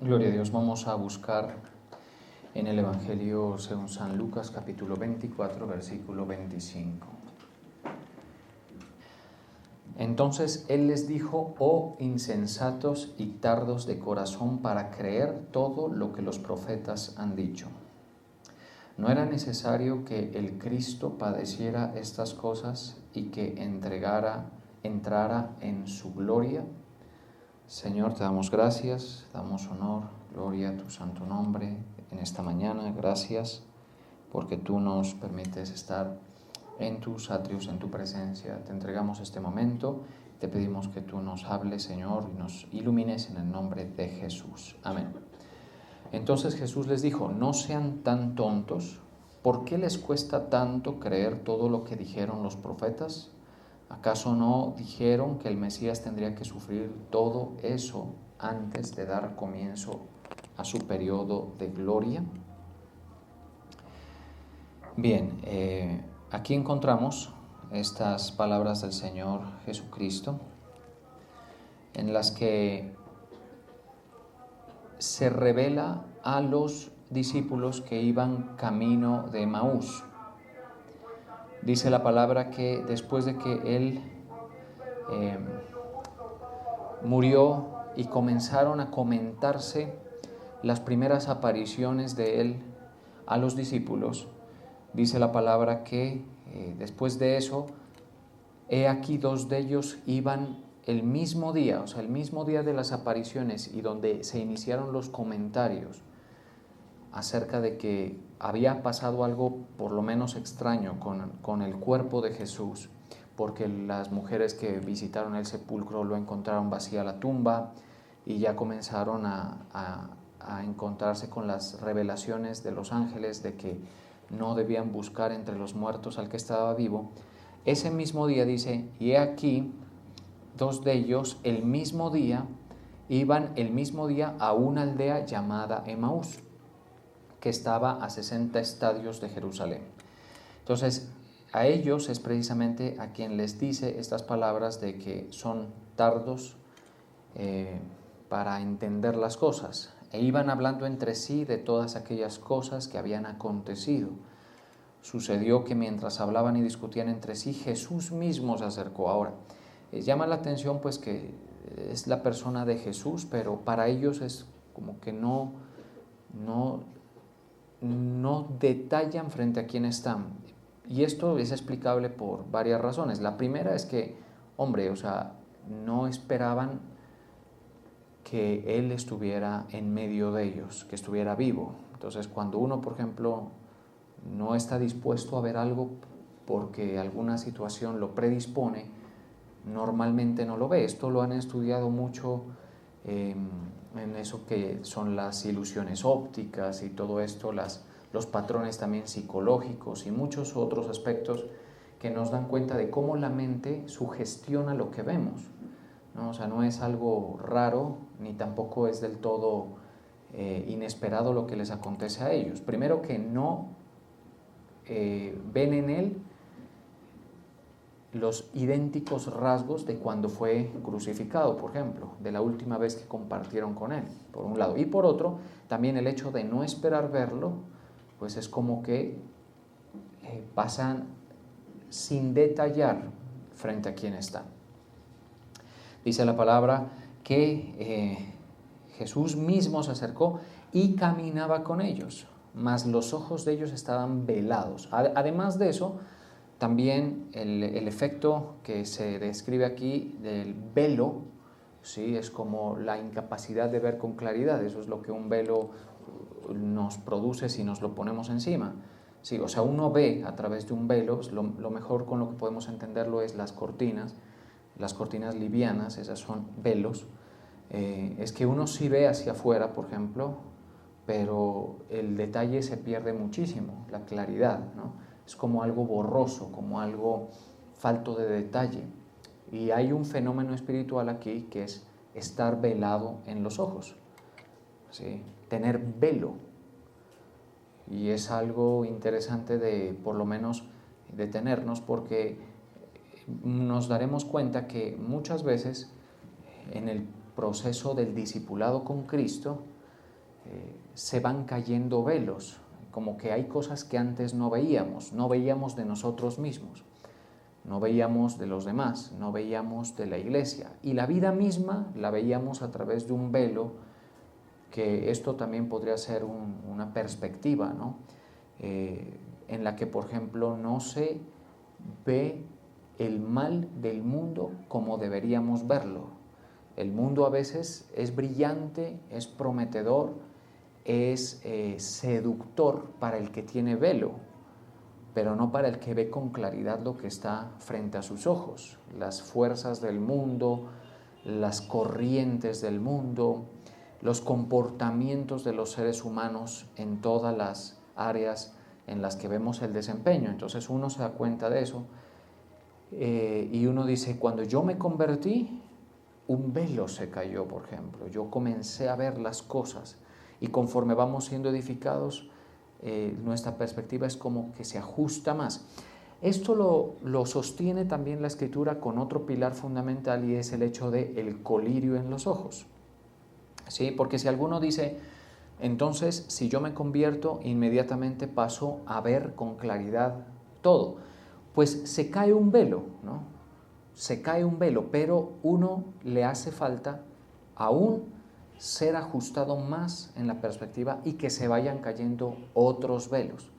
Gloria a Dios. Vamos a buscar en el Evangelio según San Lucas, capítulo 24, versículo 25. Entonces él les dijo: oh insensatos y tardos de corazón para creer todo lo que los profetas han dicho. ¿No era necesario que el Cristo padeciera estas cosas y que entrara en su gloria? Señor, te damos gracias, damos honor, gloria a tu santo nombre en esta mañana. Gracias porque tú nos permites estar en tus atrios, en tu presencia. Te entregamos este momento, te pedimos que tú nos hables, Señor, y nos ilumines en el nombre de Jesús. Amén. Entonces Jesús les dijo: no sean tan tontos. ¿Por qué les cuesta tanto creer todo lo que dijeron los profetas? ¿Acaso no dijeron que el Mesías tendría que sufrir todo eso antes de dar comienzo a su periodo de gloria? Bien, aquí encontramos estas palabras del Señor Jesucristo, en las que se revela a los discípulos que iban camino de Emaús. Dice la palabra que después de que Él murió y comenzaron a comentarse las primeras apariciones de Él a los discípulos, dice la palabra que después de eso, he aquí dos de ellos iban el mismo día, o sea, el mismo día de las apariciones, y donde se iniciaron los comentarios acerca de que había pasado algo por lo menos extraño con el cuerpo de Jesús, porque las mujeres que visitaron el sepulcro lo encontraron vacía la tumba, y ya comenzaron a encontrarse con las revelaciones de los ángeles de que no debían buscar entre los muertos al que estaba vivo. Ese mismo día dice: y he aquí, dos de ellos iban el mismo día a una aldea llamada Emaús, que estaba a 60 estadios de Jerusalén. Entonces, a ellos es precisamente a quien les dice estas palabras de que son tardos para entender las cosas, e iban hablando entre sí de todas aquellas cosas que habían acontecido. Sucedió que mientras hablaban y discutían entre sí, Jesús mismo se acercó. Ahora, llama la atención pues que es la persona de Jesús, pero para ellos es como que no detallan frente a quién están. Y esto es explicable por varias razones. La primera es que, no esperaban que Él estuviera en medio de ellos, que estuviera vivo. Entonces, cuando uno, por ejemplo, no está dispuesto a ver algo porque alguna situación lo predispone, normalmente no lo ve. Esto lo han estudiado mucho en eso que son las ilusiones ópticas y todo esto, los patrones también psicológicos y muchos otros aspectos que nos dan cuenta de cómo la mente sugestiona lo que vemos, ¿no? O sea, no es algo raro ni tampoco es del todo inesperado lo que les acontece a ellos. Primero, que no ven en Él los idénticos rasgos de cuando fue crucificado, por ejemplo, de la última vez que compartieron con Él, por un lado. Y por otro, también el hecho de no esperar verlo, pues es como que pasan sin detallar frente a quién están. Dice la palabra que Jesús mismo se acercó y caminaba con ellos, mas los ojos de ellos estaban velados. Además de eso, también el efecto que se describe aquí del velo, ¿sí? Es como la incapacidad de ver con claridad. Eso es lo que un velo nos produce si nos lo ponemos encima. Sí, o sea, uno ve a través de un velo. Lo mejor con lo que podemos entenderlo es las cortinas livianas, esas son velos. Es que uno sí ve hacia afuera, por ejemplo, pero el detalle se pierde muchísimo, la claridad, ¿no? Es como algo borroso, como algo falto de detalle. Y hay un fenómeno espiritual aquí que es estar velado en los ojos, ¿sí? Tener velo. Y es algo interesante de, por lo menos, detenernos, porque nos daremos cuenta que muchas veces en el proceso del discipulado con Cristo, se van cayendo velos, como que hay cosas que antes no veíamos de nosotros mismos, no veíamos de los demás, no veíamos de la iglesia, y la vida misma la veíamos a través de un velo, que esto también podría ser una perspectiva, ¿no? En la que, por ejemplo, no se ve el mal del mundo como deberíamos verlo. El mundo a veces es brillante, es prometedor, es seductor para el que tiene velo, pero no para el que ve con claridad lo que está frente a sus ojos. Las fuerzas del mundo, las corrientes del mundo, los comportamientos de los seres humanos en todas las áreas en las que vemos el desempeño. Entonces uno se da cuenta de eso y uno dice, cuando yo me convertí, un velo se cayó, por ejemplo. Yo comencé a ver las cosas y conforme vamos siendo edificados, nuestra perspectiva es como que se ajusta más. Esto lo sostiene también la Escritura con otro pilar fundamental, y es el hecho del colirio en los ojos. ¿Sí? Porque si alguno dice, entonces si yo me convierto, inmediatamente paso a ver con claridad todo, pues se cae un velo, ¿no? Se cae un velo, pero uno le hace falta aún ser ajustado más en la perspectiva y que se vayan cayendo otros velos.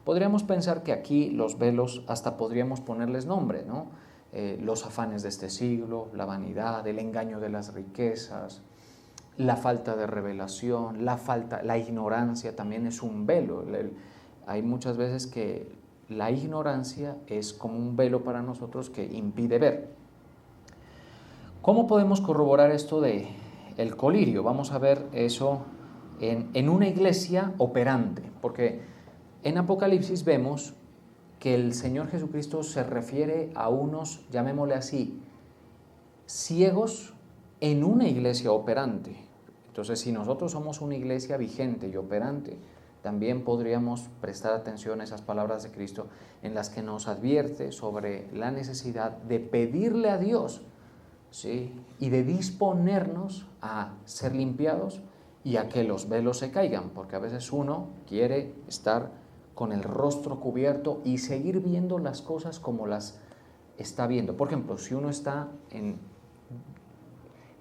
Podríamos pensar que aquí los velos hasta podríamos ponerles nombre, ¿no? Los afanes de este siglo, la vanidad, el engaño de las riquezas, la falta de revelación, la ignorancia también es un velo. Hay muchas veces que la ignorancia es como un velo para nosotros que impide ver. ¿Cómo podemos corroborar esto de el colirio? Vamos a ver eso en una iglesia operante, porque en Apocalipsis vemos que el Señor Jesucristo se refiere a unos, llamémosle así, ciegos en una iglesia operante. Entonces, si nosotros somos una iglesia vigente y operante, también podríamos prestar atención a esas palabras de Cristo en las que nos advierte sobre la necesidad de pedirle a Dios, ¿sí? Y de disponernos a ser limpiados y a que los velos se caigan, porque a veces uno quiere estar con el rostro cubierto y seguir viendo las cosas como las está viendo. Por ejemplo, si uno está en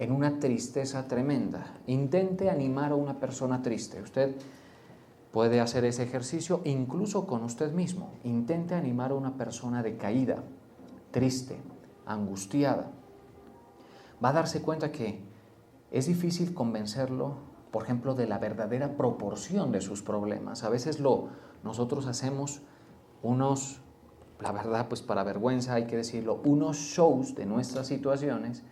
una tristeza tremenda, intente animar a una persona triste. Usted puede hacer ese ejercicio incluso con usted mismo. Intente animar a una persona decaída, triste, angustiada. Va a darse cuenta que es difícil convencerlo, por ejemplo, de la verdadera proporción de sus problemas. A veces nosotros hacemos unos, la verdad, pues para vergüenza hay que decirlo, unos shows de nuestras situaciones,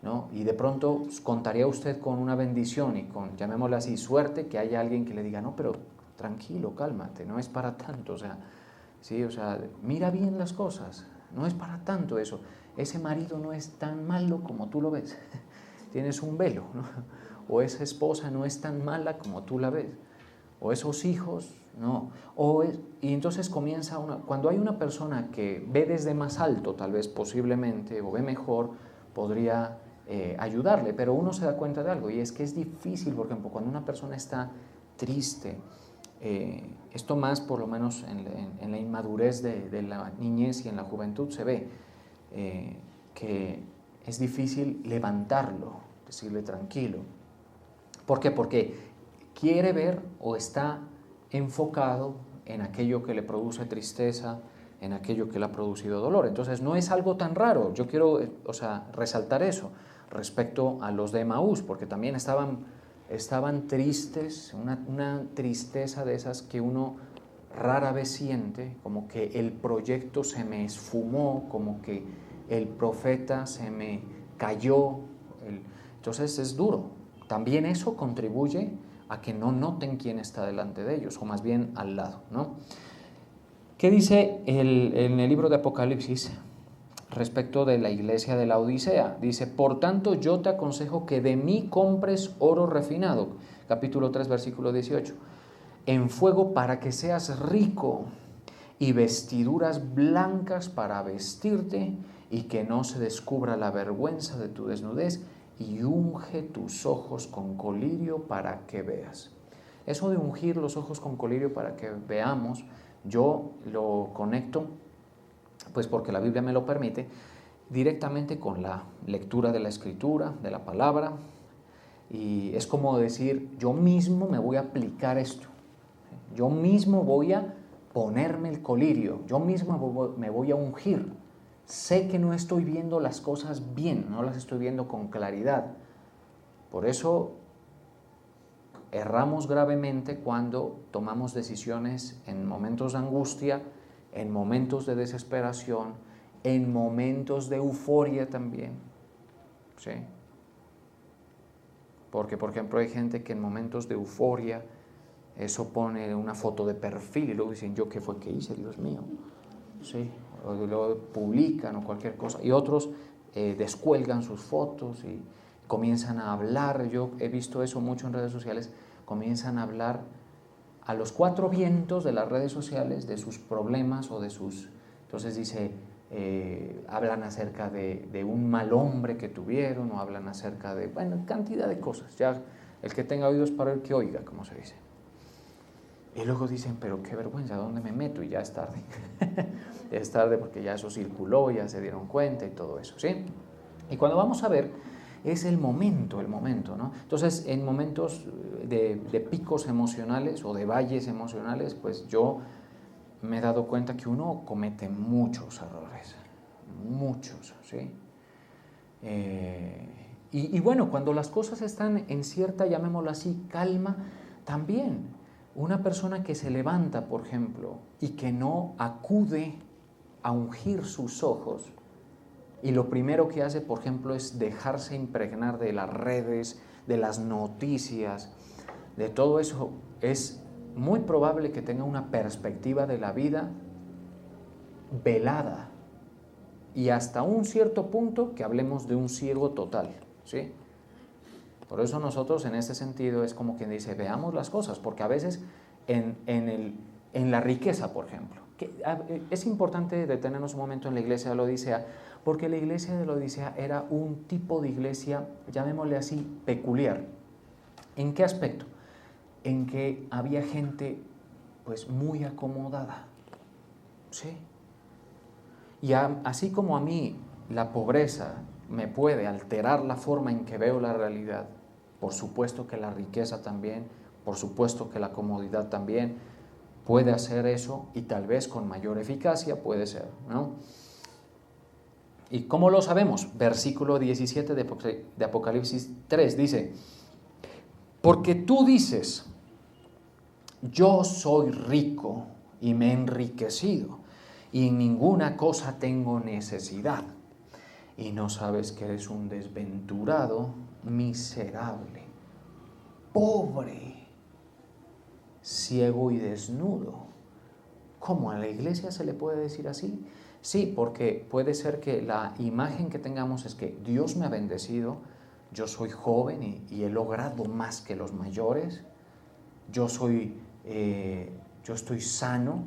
¿no? Y de pronto contaría usted con una bendición y con, llamémosle así, suerte, que haya alguien que le diga, no, pero tranquilo, cálmate, no es para tanto, o sea, ¿sí? O sea, mira bien las cosas, no es para tanto eso. Ese marido no es tan malo como tú lo ves, tienes un velo, ¿no? O esa esposa no es tan mala como tú la ves, o esos hijos, no. Y entonces comienza cuando hay una persona que ve desde más alto, tal vez posiblemente, o ve mejor, podría ayudarle, pero uno se da cuenta de algo, y es que es difícil, por ejemplo, cuando una persona está triste, esto más por lo menos en la inmadurez de la niñez y en la juventud se ve, que es difícil levantarlo, decirle tranquilo. ¿Por qué? Porque quiere ver o está enfocado en aquello que le produce tristeza, en aquello que le ha producido dolor. Entonces no es algo tan raro. Yo quiero resaltar eso respecto a los de Emaús, porque también estaban tristes, una tristeza de esas que uno rara vez siente, como que el proyecto se me esfumó, como que el profeta se me cayó. Entonces es duro. También eso contribuye a que no noten quién está delante de ellos, o más bien al lado, ¿no? ¿Qué dice en el libro de Apocalipsis respecto de la iglesia de la Odisea? Dice, por tanto yo te aconsejo que de mí compres oro refinado, capítulo 3, versículo 18, en fuego para que seas rico, y vestiduras blancas para vestirte, y que no se descubra la vergüenza de tu desnudez, y unge tus ojos con colirio para que veas. Eso de ungir los ojos con colirio para que veamos, yo lo conecto, pues porque la Biblia me lo permite, directamente con la lectura de la Escritura, de la palabra, y es como decir, yo mismo me voy a aplicar esto, yo mismo voy a ponerme el colirio, yo mismo me voy a ungir. Sé que no estoy viendo las cosas bien, no las estoy viendo con claridad. Por eso erramos gravemente cuando tomamos decisiones en momentos de angustia, en momentos de desesperación, en momentos de euforia también, ¿sí? Porque, por ejemplo, hay gente que en momentos de euforia, eso pone una foto de perfil y luego dicen, ¿yo qué fue que hice, Dios mío? ¿Sí? O lo publican o cualquier cosa. Y otros descuelgan sus fotos y comienzan a hablar. Yo he visto eso mucho en redes sociales. Comienzan a hablar a los cuatro vientos de las redes sociales de sus problemas o de sus... Entonces dice, hablan acerca de un mal hombre que tuvieron, o hablan acerca de, bueno, cantidad de cosas. Ya el que tenga oídos para el que oiga, como se dice. Y luego dicen, pero qué vergüenza, ¿dónde me meto? Y ya es tarde. Ya es tarde porque ya eso circuló, ya se dieron cuenta y todo eso, ¿sí? Y cuando vamos a ver, es el momento, ¿no? Entonces, en momentos de picos emocionales o de valles emocionales, pues yo me he dado cuenta que uno comete muchos errores, muchos, ¿sí? Y bueno, cuando las cosas están en cierta, llamémoslo así, calma, también una persona que se levanta, por ejemplo, y que no acude a ungir sus ojos, y lo primero que hace, por ejemplo, es dejarse impregnar de las redes, de las noticias, de todo eso, es muy probable que tenga una perspectiva de la vida velada, y hasta un cierto punto que hablemos de un ciego total, ¿sí? Por eso nosotros en este sentido es como quien dice, veamos las cosas, porque a veces en la riqueza, por ejemplo, es importante detenernos un momento en la iglesia de la Odisea, porque la iglesia de la Odisea era un tipo de iglesia, llamémosle así, peculiar. ¿En qué aspecto? En que había gente pues muy acomodada, ¿sí? Y así como a mí la pobreza me puede alterar la forma en que veo la realidad, por supuesto que la riqueza también, por supuesto que la comodidad también puede hacer eso, y tal vez con mayor eficacia puede ser, ¿no? ¿Y cómo lo sabemos? Versículo 17 de Apocalipsis 3 dice, porque tú dices, yo soy rico y me he enriquecido, y en ninguna cosa tengo necesidad, y no sabes que eres un desventurado, miserable, pobre, ciego y desnudo. ¿Cómo a la iglesia se le puede decir así? Sí, porque puede ser que la imagen que tengamos es que Dios me ha bendecido, yo soy joven y he logrado más que los mayores, yo estoy sano,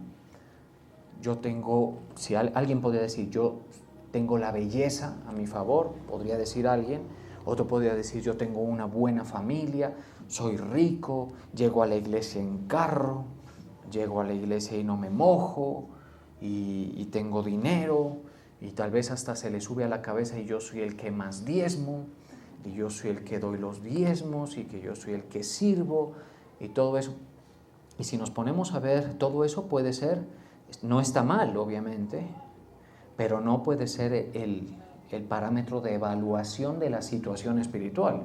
yo tengo, si alguien podría decir, yo tengo la belleza a mi favor, podría decir alguien. Otro podría decir, yo tengo una buena familia, soy rico, llego a la iglesia en carro, llego a la iglesia y no me mojo, y tengo dinero, y tal vez hasta se le sube a la cabeza y yo soy el que más diezmo, y yo soy el que doy los diezmos, y que yo soy el que sirvo, y todo eso. Y si nos ponemos a ver, todo eso puede ser, no está mal, obviamente, pero no puede ser el parámetro de evaluación de la situación espiritual.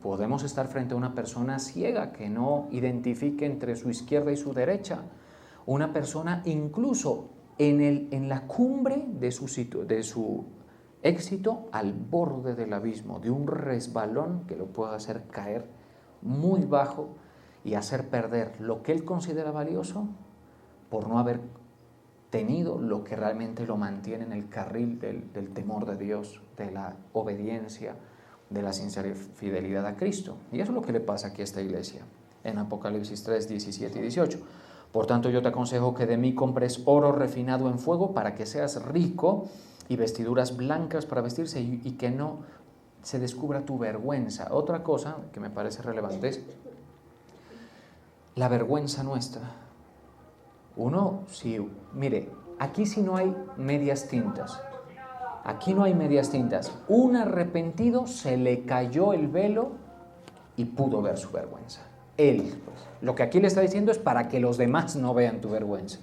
Podemos estar frente a una persona ciega que no identifique entre su izquierda y su derecha, una persona incluso en la cumbre de su éxito, al borde del abismo, de un resbalón que lo pueda hacer caer muy bajo y hacer perder lo que él considera valioso por no haber tenido lo que realmente lo mantiene en el carril del temor de Dios, de la obediencia, de la sincera fidelidad a Cristo. Y eso es lo que le pasa aquí a esta iglesia, en Apocalipsis 3, 17 y 18. Por tanto, yo te aconsejo que de mí compres oro refinado en fuego para que seas rico, y vestiduras blancas para vestirse, y que no se descubra tu vergüenza. Otra cosa que me parece relevante es, la vergüenza nuestra. Mire, aquí sí no hay medias tintas. Aquí no hay medias tintas. Un arrepentido se le cayó el velo y pudo ver su vergüenza. Él, pues, lo que aquí le está diciendo es para que los demás no vean tu vergüenza.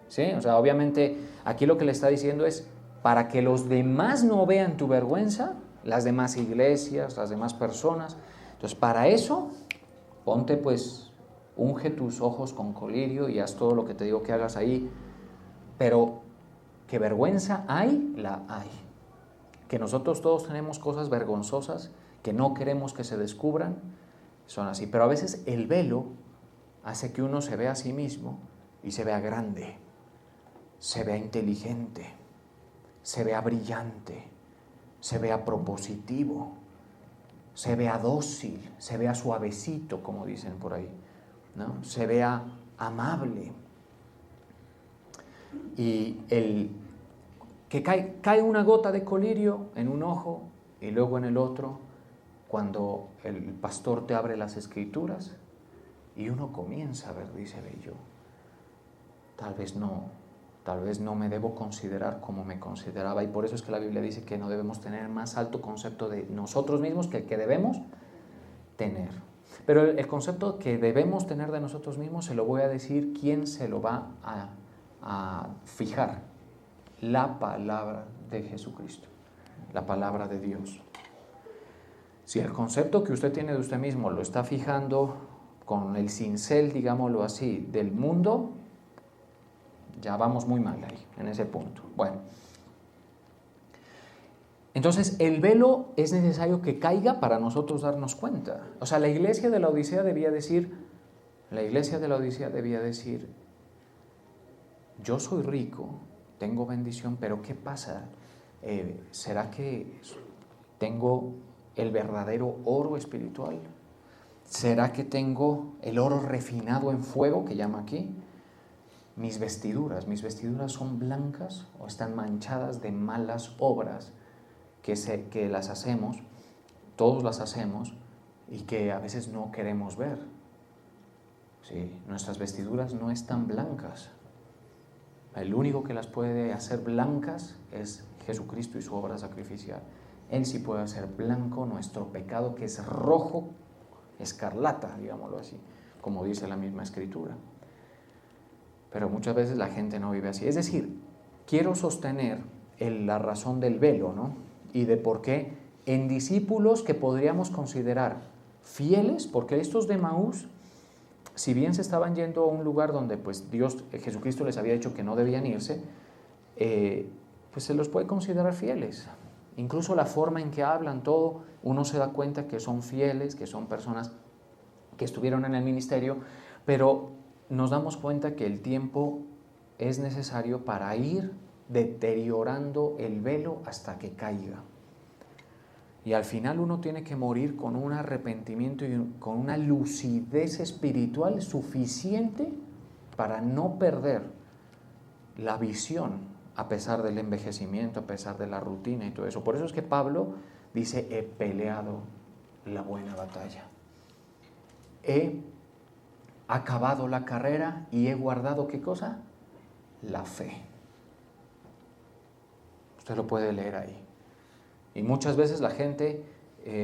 ¿Sí? O sea, obviamente aquí lo que le está diciendo es para que los demás no vean tu vergüenza, las demás iglesias, las demás personas. Entonces, para eso, ponte pues, unge tus ojos con colirio y haz todo lo que te digo que hagas ahí. Pero que vergüenza hay, la hay. Que nosotros todos tenemos cosas vergonzosas que no queremos que se descubran, son así. Pero a veces el velo hace que uno se vea a sí mismo y se vea grande, se vea inteligente, se vea brillante, se vea propositivo, se vea dócil, se vea suavecito, como dicen por ahí, ¿no? Se vea amable. Y que cae una gota de colirio en un ojo y luego en el otro, cuando el pastor te abre las escrituras y uno comienza a ver, dice, yo tal vez no me debo considerar como me consideraba, y por eso es que la Biblia dice que no debemos tener más alto concepto de nosotros mismos que el que debemos tener. Pero el concepto que debemos tener de nosotros mismos se lo voy a decir quién se lo va a fijar: la palabra de Jesucristo, la palabra de Dios. Si el concepto que usted tiene de usted mismo lo está fijando con el cincel, digámoslo así, del mundo, ya vamos muy mal ahí, en ese punto. Bueno, entonces el velo es necesario que caiga para nosotros darnos cuenta. O sea, la iglesia de la Odisea debía decir, yo soy rico, tengo bendición, pero ¿qué pasa? ¿Será que tengo el verdadero oro espiritual? ¿Será que tengo el oro refinado en fuego, que llama aquí? Mis vestiduras son blancas o están manchadas de malas obras que las hacemos, todos las hacemos, y que a veces no queremos ver. Sí, nuestras vestiduras no están blancas. El único que las puede hacer blancas es Jesucristo y su obra sacrificial. Él sí puede hacer blanco nuestro pecado, que es rojo, escarlata, digámoslo así, como dice la misma Escritura. Pero muchas veces la gente no vive así. Es decir, quiero sostener la razón del velo, ¿no? Y de por qué en discípulos que podríamos considerar fieles, porque estos de Emaús, si bien se estaban yendo a un lugar donde pues Jesucristo les había dicho que no debían irse, pues se los puede considerar fieles. Incluso la forma en que hablan, todo, uno se da cuenta que son fieles, que son personas que estuvieron en el ministerio, pero nos damos cuenta que el tiempo es necesario para ir deteriorando el velo hasta que caiga. Y al final uno tiene que morir con un arrepentimiento y con una lucidez espiritual suficiente para no perder la visión a pesar del envejecimiento, a pesar de la rutina y todo eso. Por eso es que Pablo dice: he peleado la buena batalla. He acabado la carrera y he guardado, ¿qué cosa? La fe. Usted lo puede leer ahí. Y muchas veces la gente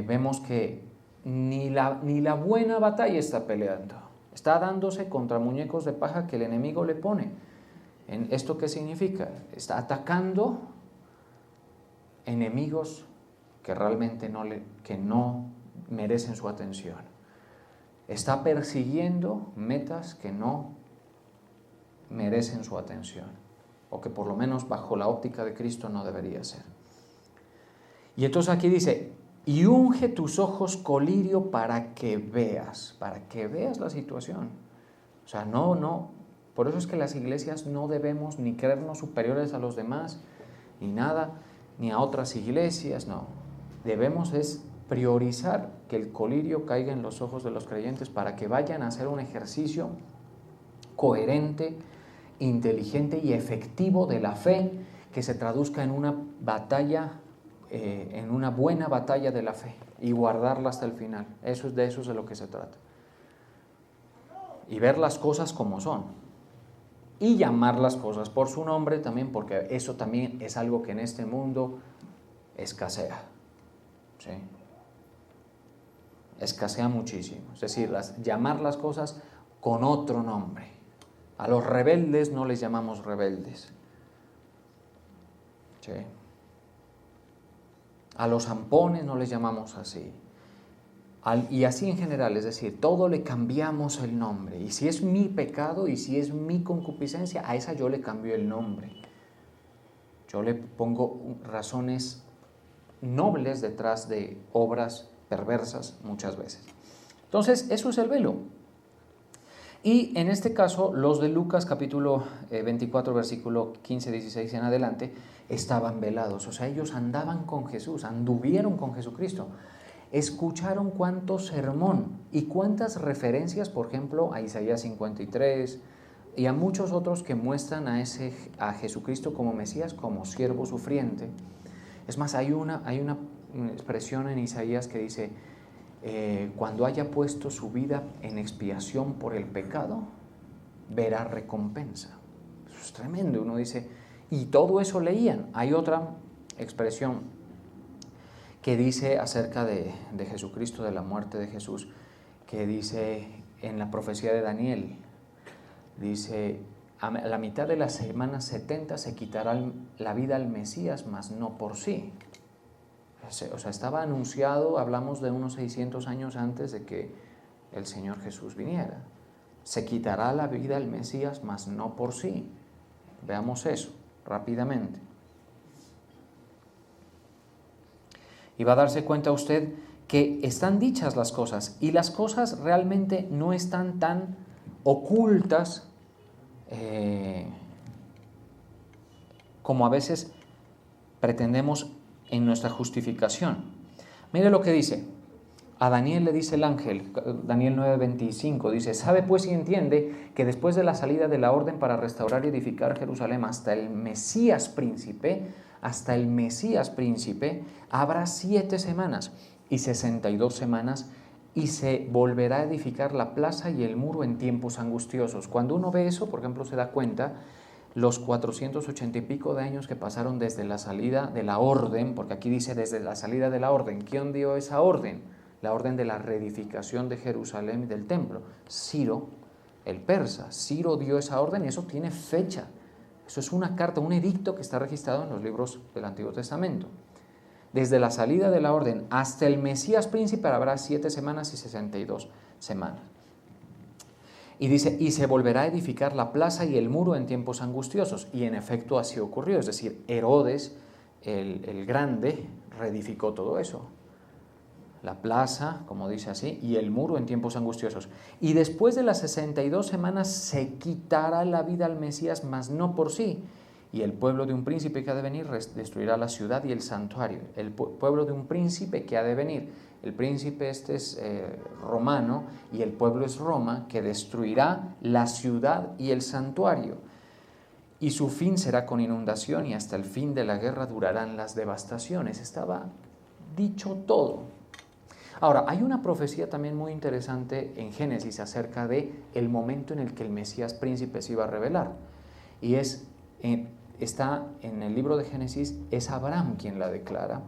vemos que ni la buena batalla está peleando. Está dándose contra muñecos de paja que el enemigo le pone. ¿Esto qué significa? Está atacando enemigos que realmente no merecen su atención. Está persiguiendo metas que no merecen su atención, o que por lo menos bajo la óptica de Cristo no debería ser. Y entonces aquí dice: y unge tus ojos colirio para que veas la situación. O sea, no, por eso es que las iglesias no debemos ni creernos superiores a los demás, ni nada, ni a otras iglesias, no. Debemos es priorizar que el colirio caiga en los ojos de los creyentes para que vayan a hacer un ejercicio coherente, inteligente y efectivo de la fe, que se traduzca en una batalla, en una buena batalla de la fe, y guardarla hasta el final. De eso es de lo que se trata. y ver las cosas como son. Y llamar las cosas por su nombre también, porque eso también es algo que en este mundo escasea. ¿Sí? Escasea muchísimo. Es decir, llamar las cosas con otro nombre. A los rebeldes no les llamamos rebeldes. ¿Sí? A los zampones no les llamamos así. Y así en general, es decir, todo le cambiamos el nombre. Y si es mi pecado y si es mi concupiscencia, a esa yo le cambio el nombre. Yo le pongo razones nobles detrás de obras perversas muchas veces. Entonces, eso es el velo. Y en este caso, los de Lucas capítulo 24, versículo 15, 16 en adelante, estaban velados. O sea, ellos andaban con Jesús, anduvieron con Jesucristo. Escucharon cuánto sermón y cuántas referencias, por ejemplo, a Isaías 53 y a muchos otros que muestran a Jesucristo como Mesías, como siervo sufriente. Es más, hay una expresión en Isaías que dice, cuando haya puesto su vida en expiación por el pecado, verá recompensa. Eso es tremendo. Uno dice, y todo eso leían. Hay otra expresión que dice acerca de Jesucristo, de la muerte de Jesús, que dice en la profecía de Daniel, dice, a la mitad de la semana 70 se quitará la vida al Mesías, mas no por sí. O sea, estaba anunciado, hablamos de unos 600 años antes de que el Señor Jesús viniera. Se quitará la vida al Mesías, mas no por sí. Veamos eso rápidamente. Y va a darse cuenta usted que están dichas las cosas y las cosas realmente no están tan ocultas como a veces pretendemos en nuestra justificación. Mire lo que dice. A Daniel le dice el ángel, Daniel 9:25, dice, sabe pues y entiende que después de la salida de la orden para restaurar y edificar Jerusalén hasta el Mesías príncipe, habrá 7 semanas y 62 semanas y se volverá a edificar la plaza y el muro en tiempos angustiosos. Cuando uno ve eso, por ejemplo, se da cuenta los 480 y pico de años que pasaron desde la salida de la orden, porque aquí dice desde la salida de la orden. ¿Quién dio esa orden? La orden de la reedificación de Jerusalén y del templo. Ciro, el persa. Ciro dio esa orden y eso tiene fecha. Eso es una carta, un edicto que está registrado en los libros del Antiguo Testamento. Desde la salida de la orden hasta el Mesías príncipe habrá 7 semanas y 62 semanas. Y dice, y se volverá a edificar la plaza y el muro en tiempos angustiosos. Y en efecto así ocurrió. Es decir, Herodes, el grande, reedificó todo eso. La plaza, como dice así, y el muro en tiempos angustiosos. Y después de las 62 semanas se quitará la vida al Mesías, mas no por sí. Y el pueblo de un príncipe que ha de venir destruirá la ciudad y el santuario. El pueblo de un príncipe que ha de venir. El príncipe este es romano y el pueblo es Roma, que destruirá la ciudad y el santuario. Y su fin será con inundación y hasta el fin de la guerra durarán las devastaciones. Estaba dicho todo. Ahora, hay una profecía también muy interesante en Génesis acerca de el momento en el que el Mesías príncipe se iba a revelar. Y está en el libro de Génesis, es Abraham quien la declara,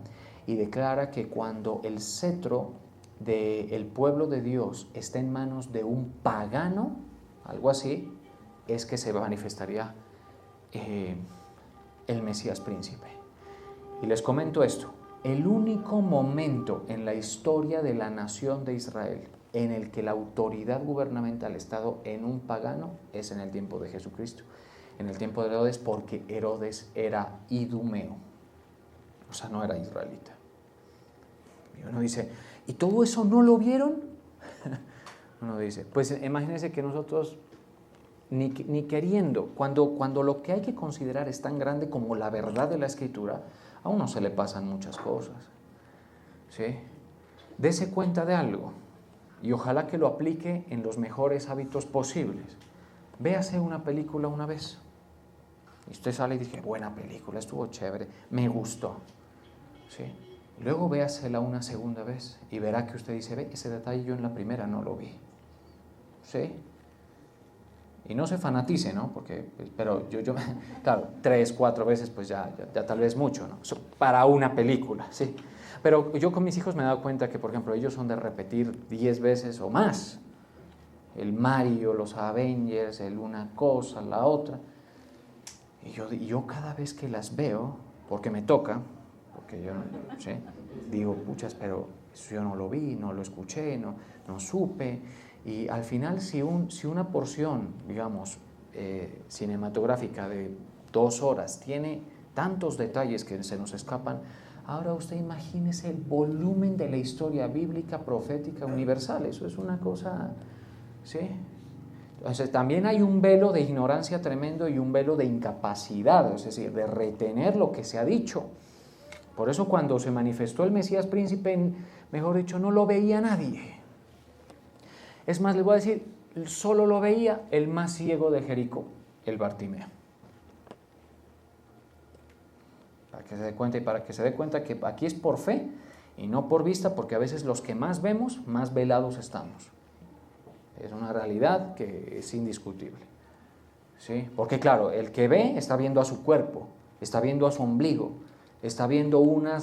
y declara que cuando el cetro del pueblo de Dios está en manos de un pagano, algo así, es que se manifestaría el Mesías príncipe. Y les comento esto. El único momento en la historia de la nación de Israel en el que la autoridad gubernamental ha estado en un pagano es en el tiempo de Jesucristo, en el tiempo de Herodes, porque Herodes era idumeo, o sea, no era israelita. Y uno dice, ¿y todo eso no lo vieron? Uno dice, pues imagínense que nosotros ni queriendo, cuando lo que hay que considerar es tan grande como la verdad de la Escritura, a uno se le pasan muchas cosas, ¿sí? Dese cuenta de algo y ojalá que lo aplique en los mejores hábitos posibles. Véase una película una vez y usted sale y dice, buena película, estuvo chévere, me gustó, ¿sí? Luego véasela una segunda vez y verá que usted dice, ve, ese detalle yo en la primera no lo vi, ¿sí? Y no se fanatice, ¿no? Porque, pero yo claro, 3, 4 veces, pues ya tal vez mucho, ¿no? Para una película, sí. Pero yo con mis hijos me he dado cuenta que, por ejemplo, ellos son de repetir 10 veces o más. El Mario, los Avengers, el una cosa, la otra. Y yo cada vez que las veo, porque me toca, porque yo ¿sí? Digo, puchas, pero eso yo no lo vi, no lo escuché, no supe. Y al final, si una porción, digamos, cinematográfica de 2 horas tiene tantos detalles que se nos escapan, ahora usted imagínese el volumen de la historia bíblica, profética, universal. Eso es una cosa, ¿sí? Entonces, también hay un velo de ignorancia tremendo y un velo de incapacidad, es decir, de retener lo que se ha dicho. Por eso cuando se manifestó el Mesías príncipe, mejor dicho, no lo veía nadie. Es más, le voy a decir, solo lo veía el más ciego de Jericó, el Bartimeo. Para que se dé cuenta y para que se dé cuenta que aquí es por fe y no por vista, porque a veces los que más vemos, más velados estamos. Es una realidad que es indiscutible. ¿Sí? Porque claro, el que ve está viendo a su cuerpo, está viendo a su ombligo, está viendo una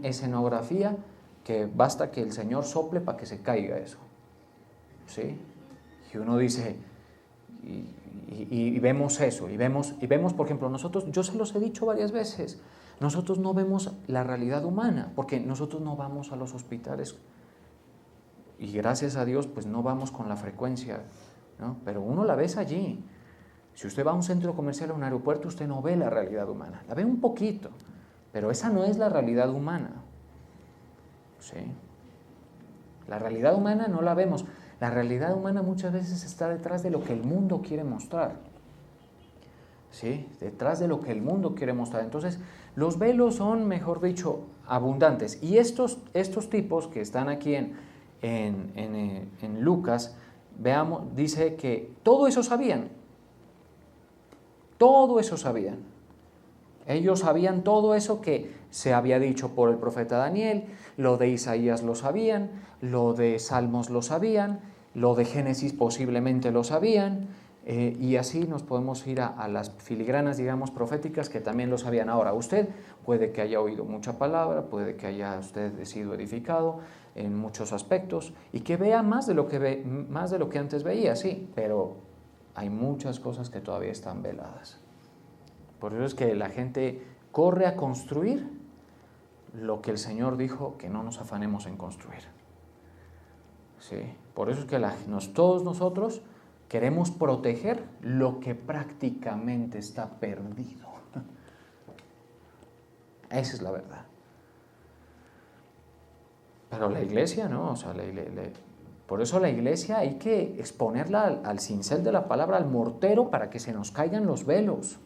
escenografía que basta que el Señor sople para que se caiga eso. ¿Sí? Y uno dice, y vemos eso, y vemos, por ejemplo, nosotros, yo se los he dicho varias veces, nosotros no vemos la realidad humana, porque nosotros no vamos a los hospitales, y gracias a Dios, pues no vamos con la frecuencia, ¿no? Pero uno la ves allí. Si usted va a un centro comercial o a un aeropuerto, usted no ve la realidad humana, la ve un poquito, pero esa no es la realidad humana. ¿Sí? La realidad humana no la vemos. La realidad humana muchas veces está detrás de lo que el mundo quiere mostrar. ¿Sí? Detrás de lo que el mundo quiere mostrar. Entonces, los velos son, mejor dicho, abundantes. Y estos tipos que están aquí en Lucas, veamos, dice que todo eso sabían. Todo eso sabían. Ellos sabían todo eso que se había dicho por el profeta Daniel, lo de Isaías lo sabían, lo de Salmos lo sabían, lo de Génesis posiblemente lo sabían, y así nos podemos ir a las filigranas, digamos, proféticas que también lo sabían. Ahora, usted puede que haya oído mucha palabra, puede que haya usted sido edificado en muchos aspectos y que vea más de lo que antes veía, sí, pero hay muchas cosas que todavía están veladas. Por eso es que la gente corre a construir lo que el Señor dijo que no nos afanemos en construir. ¿Sí? Por eso es que todos nosotros queremos proteger lo que prácticamente está perdido. Esa es la verdad. Pero la iglesia no, o sea, por eso la iglesia hay que exponerla al cincel de la palabra, al mortero, para que se nos caigan los velos.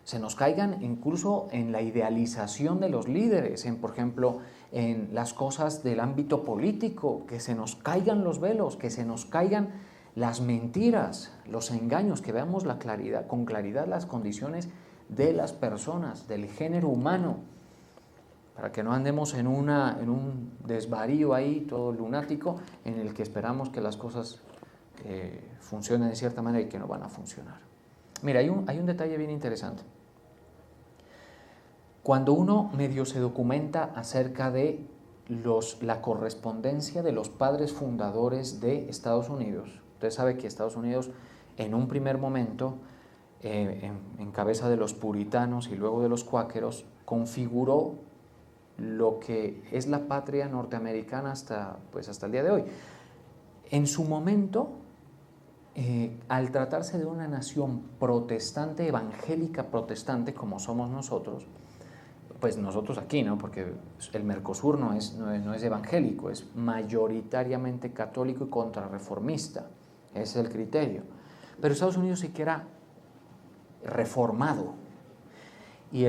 Se nos caigan incluso en la idealización de los líderes, por ejemplo, en las cosas del ámbito político, que se nos caigan los velos, que se nos caigan las mentiras, los engaños, que veamos con claridad las condiciones de las personas, del género humano, para que no andemos en un desvarío ahí, todo lunático, en el que esperamos que las cosas funcionen de cierta manera y que no van a funcionar. Mira, hay un detalle bien interesante. Cuando uno medio se documenta acerca de la correspondencia de los padres fundadores de Estados Unidos, usted sabe que Estados Unidos en un primer momento, en cabeza de los puritanos y luego de los cuáqueros, configuró lo que es la patria norteamericana hasta el día de hoy. En su momento, al tratarse de una nación protestante, evangélica protestante, como somos nosotros, pues nosotros aquí, ¿no? Porque el Mercosur no es evangélico, es mayoritariamente católico y contrarreformista, ese es el criterio. Pero Estados Unidos sí que era reformado. Y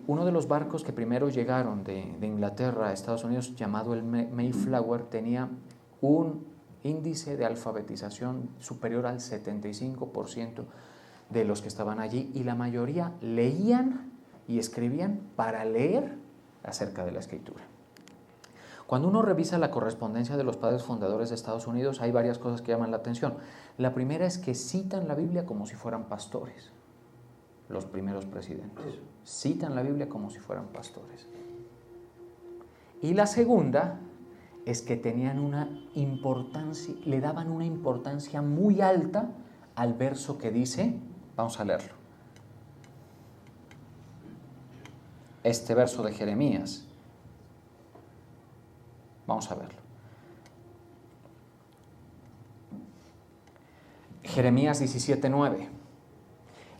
uno de los barcos que primero llegaron de Inglaterra a Estados Unidos, llamado el Mayflower, tenía un índice de alfabetización superior al 75% de los que estaban allí, y la mayoría leían y escribían para leer acerca de la Escritura. Cuando uno revisa la correspondencia de los padres fundadores de Estados Unidos, hay varias cosas que llaman la atención. La primera es que citan la Biblia como si fueran pastores. Los primeros presidentes citan la Biblia como si fueran pastores. Y la segunda es que tenían una importancia, le daban una importancia muy alta al verso que dice, vamos a leerlo. Este verso de Jeremías. Vamos a verlo. Jeremías 17:9.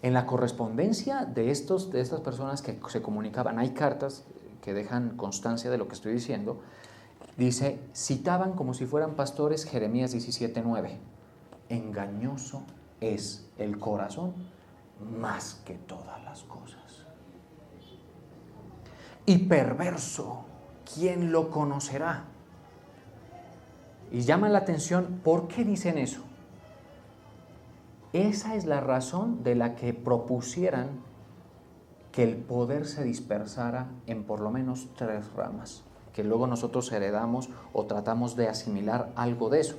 En la correspondencia de estas personas que se comunicaban, hay cartas que dejan constancia de lo que estoy diciendo. Dice, citaban como si fueran pastores Jeremías 17:9. Engañoso es el corazón más que todas las cosas. Y perverso, ¿quién lo conocerá? Y llama la atención, ¿por qué dicen eso? Esa es la razón de la que propusieran que el poder se dispersara en por lo menos 3 ramas, que luego nosotros heredamos o tratamos de asimilar algo de eso.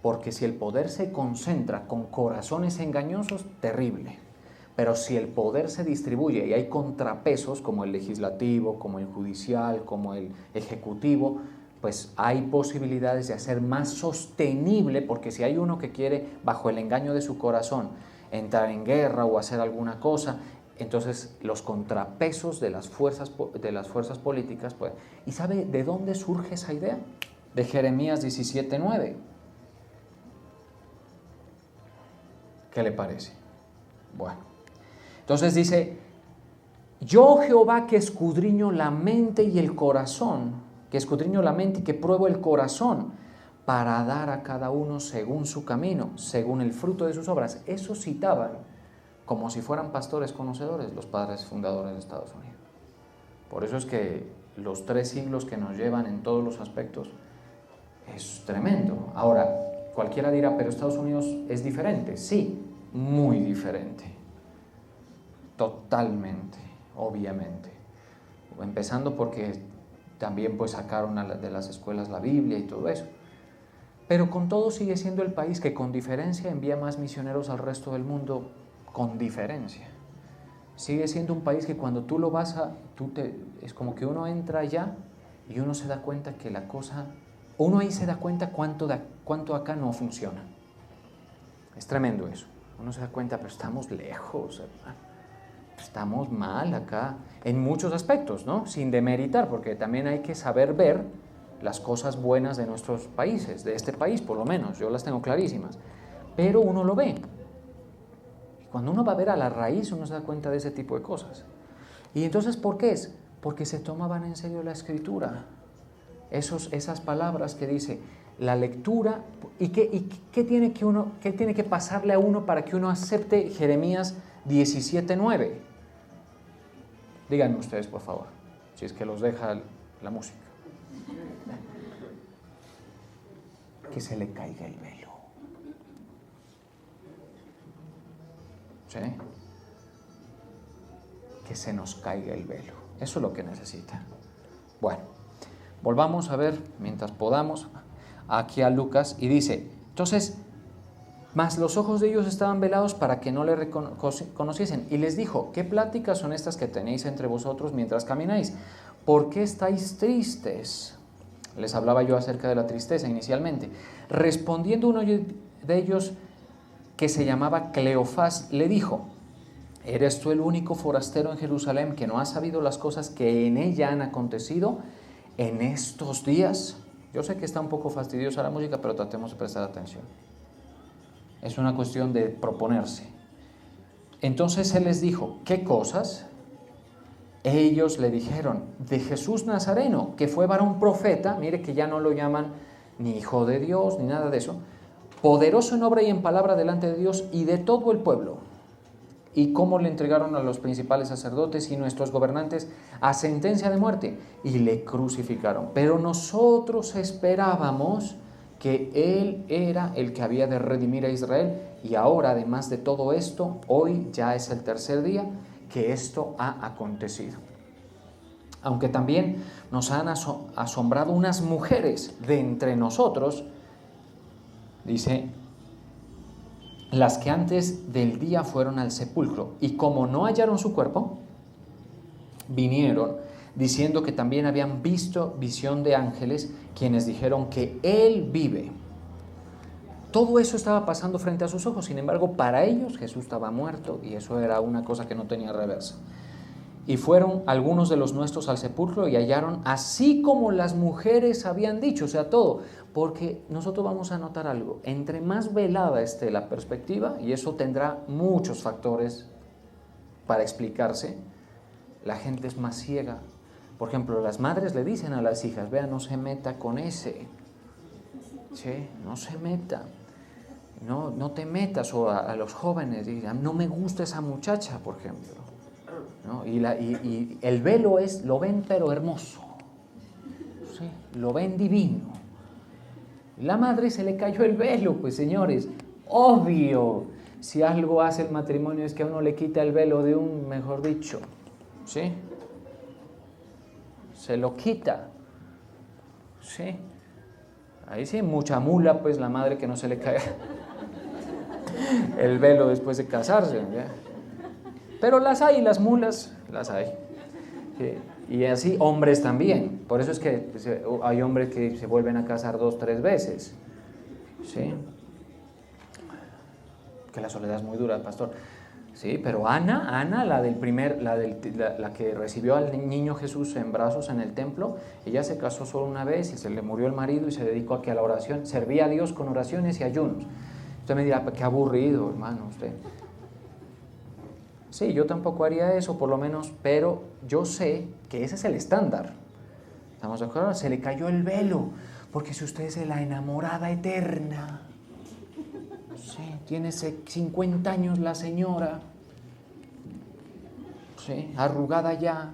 Porque si el poder se concentra con corazones engañosos, terrible. Pero si el poder se distribuye y hay contrapesos como el legislativo, como el judicial, como el ejecutivo, pues hay posibilidades de hacer más sostenible, porque si hay uno que quiere, bajo el engaño de su corazón, entrar en guerra o hacer alguna cosa, entonces los contrapesos de las fuerzas políticas, pues, ¿y sabe de dónde surge esa idea? De Jeremías 17:9. ¿Qué le parece? Bueno, entonces dice, yo Jehová que escudriño la mente y el corazón, que escudriño la mente y que pruebo el corazón, para dar a cada uno según su camino, según el fruto de sus obras. Eso citaban como si fueran pastores conocedores los padres fundadores de Estados Unidos. Por eso es que los 3 siglos que nos llevan en todos los aspectos es tremendo. Ahora, cualquiera dirá, pero Estados Unidos es diferente. Sí, muy diferente. Totalmente, obviamente. Empezando porque también pues sacaron de las escuelas la Biblia y todo eso. Pero con todo sigue siendo el país que con diferencia envía más misioneros al resto del mundo, con diferencia. Sigue siendo un país que cuando tú lo vas a... es como que uno entra allá y uno se da cuenta que la cosa... Uno ahí se da cuenta cuánto acá no funciona. Es tremendo eso. Uno se da cuenta, pero estamos lejos, hermano. Estamos mal acá, en muchos aspectos, ¿no? Sin demeritar, porque también hay que saber ver las cosas buenas de nuestros países, de este país por lo menos, yo las tengo clarísimas. Pero uno lo ve. Y cuando uno va a ver a la raíz, uno se da cuenta de ese tipo de cosas. Y entonces, ¿por qué es? Porque se tomaban en serio la escritura. Esas palabras que dice, la lectura, ¿y qué tiene que pasarle a uno para que uno acepte Jeremías 17:9? Díganme ustedes, por favor, si es que los deja la música. Que se le caiga el velo. ¿Sí? Que se nos caiga el velo. Eso es lo que necesita. Bueno, volvamos a ver, mientras podamos, aquí a Lucas, y dice, entonces, mas los ojos de ellos estaban velados para que no le conociesen. Y les dijo, ¿qué pláticas son estas que tenéis entre vosotros mientras camináis? ¿Por qué estáis tristes? Les hablaba yo acerca de la tristeza inicialmente. Respondiendo uno de ellos, que se llamaba Cleofás, le dijo, ¿eres tú el único forastero en Jerusalén que no ha sabido las cosas que en ella han acontecido en estos días? Yo sé que está un poco fastidiosa la música, pero tratemos de prestar atención. Es una cuestión de proponerse. Entonces él les dijo, ¿qué cosas? Ellos le dijeron, de Jesús Nazareno, que fue varón profeta, mire que ya no lo llaman ni hijo de Dios, ni nada de eso, poderoso en obra y en palabra delante de Dios y de todo el pueblo. Y cómo le entregaron a los principales sacerdotes y nuestros gobernantes a sentencia de muerte y le crucificaron. Pero nosotros esperábamos que Él era el que había de redimir a Israel, y ahora, además de todo esto, hoy ya es el 3er día que esto ha acontecido. Aunque también nos han asombrado unas mujeres de entre nosotros, dice, las que antes del día fueron al sepulcro, y como no hallaron su cuerpo, vinieron diciendo que también habían visto visión de ángeles, quienes dijeron que Él vive. Todo eso estaba pasando frente a sus ojos, sin embargo, para ellos Jesús estaba muerto, y eso era una cosa que no tenía reversa. Y fueron algunos de los nuestros al sepulcro y hallaron así como las mujeres habían dicho, o sea, todo. Porque nosotros vamos a notar algo, entre más velada esté la perspectiva, y eso tendrá muchos factores para explicarse, la gente es más ciega. Por ejemplo, las madres le dicen a las hijas, vea, no se meta con ese, ¿sí? No se meta, no te metas, o a los jóvenes digan, no me gusta esa muchacha, por ejemplo, ¿no? Y el velo lo ven pero hermoso, ¿sí? Lo ven divino. La madre se le cayó el velo, pues señores, obvio, si algo hace el matrimonio es que a uno le quita el velo de un, mejor dicho, ¿sí? Se lo quita, ¿sí? Ahí sí, mucha mula, pues la madre que no se le cae el velo después de casarse, ¿ya? Pero las hay, las mulas, las hay. ¿Sí? Y así hombres también. Por eso es que hay hombres que se vuelven a casar 2, 3 veces. ¿Sí? Que la soledad es muy dura, pastor. Sí, pero Ana, la que recibió al niño Jesús en brazos en el templo, ella se casó solo una vez y se le murió el marido y se dedicó a la oración, servía a Dios con oraciones y ayunos. Usted me dirá, qué aburrido, hermano, usted. Sí, yo tampoco haría eso, por lo menos, pero yo sé que ese es el estándar. ¿Estamos de acuerdo? Se le cayó el velo, porque si usted es la enamorada eterna, sí, tiene 50 años la señora, sí, arrugada ya,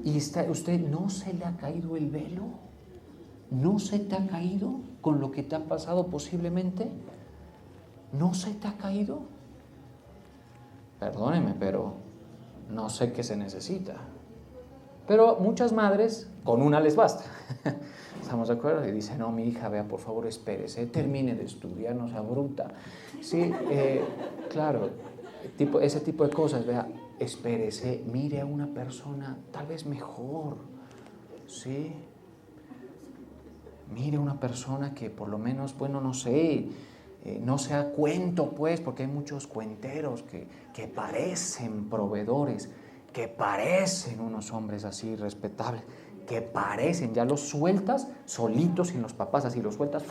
y usted no se le ha caído el velo, no se te ha caído con lo que te ha pasado posiblemente, no se te ha caído. Perdóneme, pero no sé qué se necesita. Pero muchas madres, con una les basta. ¿Estamos de acuerdo? Y dicen, no, mi hija, vea, por favor, espérese, termine de estudiar, no sea bruta. Sí, claro, ese tipo de cosas, vea, espérese, mire a una persona tal vez mejor, ¿sí? Mire a una persona que por lo menos, bueno, no sé, no sea cuento, pues, porque hay muchos cuenteros que parecen proveedores, que parecen unos hombres así respetables, que parecen, ya los sueltas solitos sin los papás, así los sueltas,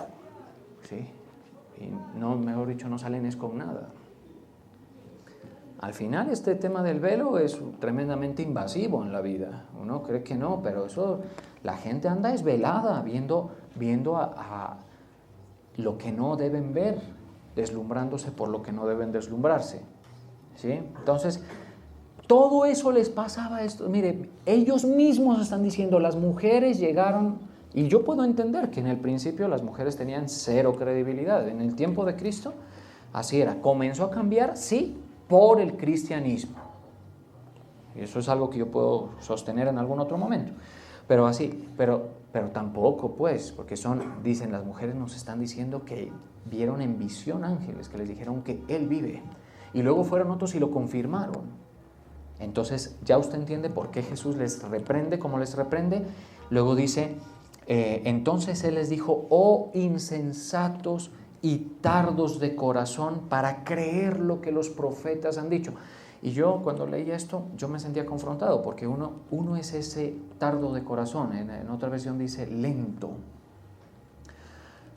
¿sí? Y no, mejor dicho, no salen es con nada. Al final este tema del velo es tremendamente invasivo en la vida. Uno cree que no, pero eso, la gente anda desvelada viendo a lo que no deben ver, deslumbrándose por lo que no deben deslumbrarse, ¿sí? Entonces, todo eso les pasaba esto. Mire, ellos mismos están diciendo, las mujeres llegaron, y yo puedo entender que en el principio las mujeres tenían cero credibilidad. En el tiempo de Cristo, así era. Comenzó a cambiar, sí, por el cristianismo. Y eso es algo que yo puedo sostener en algún otro momento. Pero así, pero tampoco, pues, porque dicen, las mujeres nos están diciendo que vieron en visión ángeles, que les dijeron que Él vive. Y luego fueron otros y lo confirmaron. Entonces, ya usted entiende por qué Jesús les reprende como les reprende. Luego dice, entonces Él les dijo, oh insensatos y tardos de corazón para creer lo que los profetas han dicho. Y yo cuando leía esto, yo me sentía confrontado, porque uno es ese tardo de corazón, en otra versión dice lento.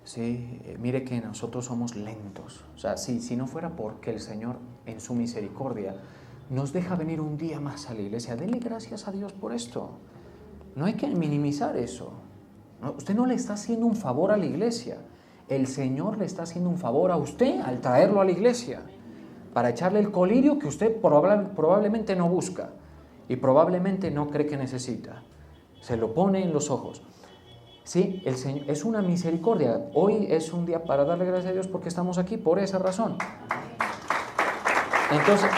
Sí, mire que nosotros somos lentos. O sea, si no fuera porque el Señor en su misericordia nos deja venir un día más a la iglesia, denle gracias a Dios por esto. No hay que minimizar eso. No, usted no le está haciendo un favor a la iglesia. El Señor le está haciendo un favor a usted al traerlo a la iglesia, para echarle el colirio que usted probablemente no busca y probablemente no cree que necesita. Se lo pone en los ojos. Sí, el Señor es una misericordia. Hoy es un día para darle gracias a Dios porque estamos aquí por esa razón. Entonces,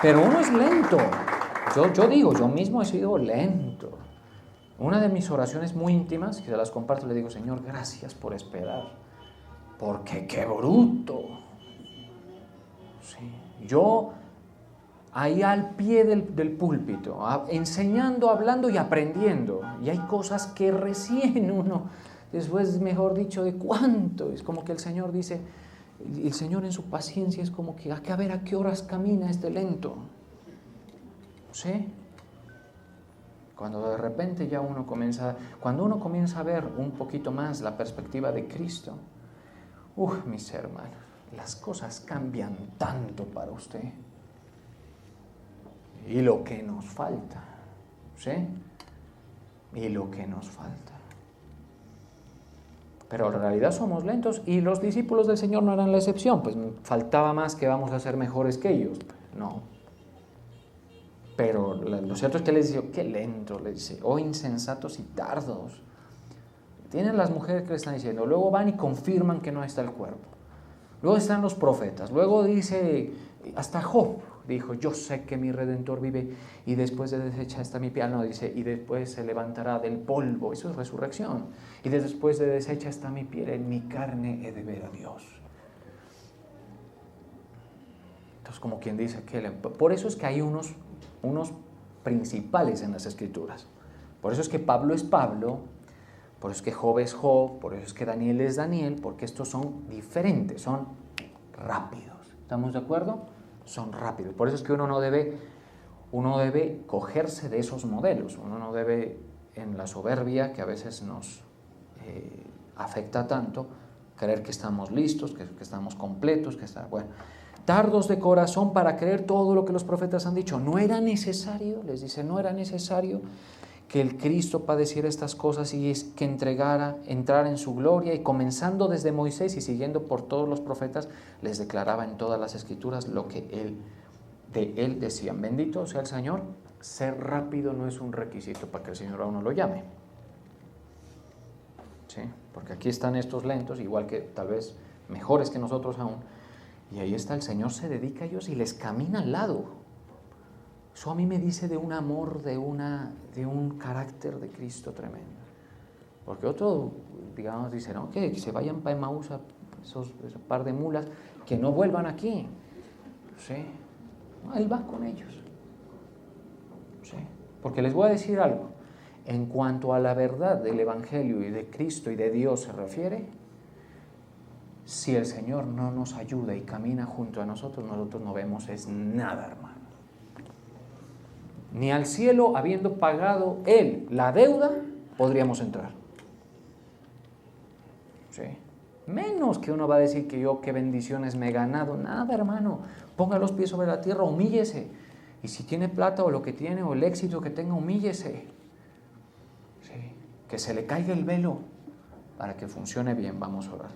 pero uno es lento. Yo digo, yo mismo he sido lento. Una de mis oraciones muy íntimas, que se las comparto, le digo, Señor, gracias por esperar, porque qué bruto. Sí. Yo ahí al pie del púlpito, enseñando, hablando y aprendiendo. Y hay cosas que recién uno, después, mejor dicho, de cuánto. Es como que el Señor dice, el Señor en su paciencia es como que, a ver a qué horas camina este lento. ¿Sí? Cuando de repente ya cuando uno comienza a ver un poquito más la perspectiva de Cristo, mis hermanos, las cosas cambian tanto para usted. Y lo que nos falta, ¿sí? Y lo que nos falta. Pero en realidad somos lentos y los discípulos del Señor no eran la excepción, pues faltaba más que vamos a ser mejores que ellos. No. Pero lo cierto es que les dice, qué lento, les dice, insensatos y tardos. Tienen las mujeres que le están diciendo, luego van y confirman que no está el cuerpo. Luego están los profetas, luego dice, hasta Job dijo, yo sé que mi Redentor vive y después de deshecha está mi piel, no, dice, y después se levantará del polvo, eso es resurrección, y después de deshecha está mi piel, en mi carne he de ver a Dios. Entonces, como quien dice, por eso es que hay unos principales en las Escrituras. Por eso es que Pablo es Pablo, por eso es que Job es Job, por eso es que Daniel es Daniel, porque estos son diferentes, son rápidos. ¿Estamos de acuerdo? Son rápidos. Por eso es que uno debe cogerse de esos modelos. Uno no debe, en la soberbia que a veces nos afecta tanto, creer que estamos listos, que estamos completos, bueno. Tardos de corazón para creer todo lo que los profetas han dicho. No era necesario, les dice, no era necesario que el Cristo padeciera estas cosas y es que entrara en su gloria, y comenzando desde Moisés y siguiendo por todos los profetas, les declaraba en todas las Escrituras lo que de él decían. Bendito sea el Señor. Ser rápido no es un requisito para que el Señor a uno lo llame. ¿Sí? Porque aquí están estos lentos, igual que tal vez mejores que nosotros aún. Y ahí está, el Señor se dedica a ellos y les camina al lado. Eso a mí me dice de un amor, de un carácter de Cristo tremendo. Porque otro, digamos, dice, no, que se vayan para Emaús, ese par de mulas, que no vuelvan aquí. ¿Sí? No, Él va con ellos. ¿Sí? Porque les voy a decir algo. En cuanto a la verdad del Evangelio y de Cristo y de Dios se refiere, si el Señor no nos ayuda y camina junto a nosotros no vemos es nada, hermano. Ni al cielo, habiendo pagado Él la deuda, podríamos entrar. ¿Sí? Menos que uno va a decir que yo qué bendiciones me he ganado. Nada, hermano. Ponga los pies sobre la tierra, humíllese. Y si tiene plata o lo que tiene o el éxito que tenga, humíllese. ¿Sí? Que se le caiga el velo para que funcione bien. Vamos a orar.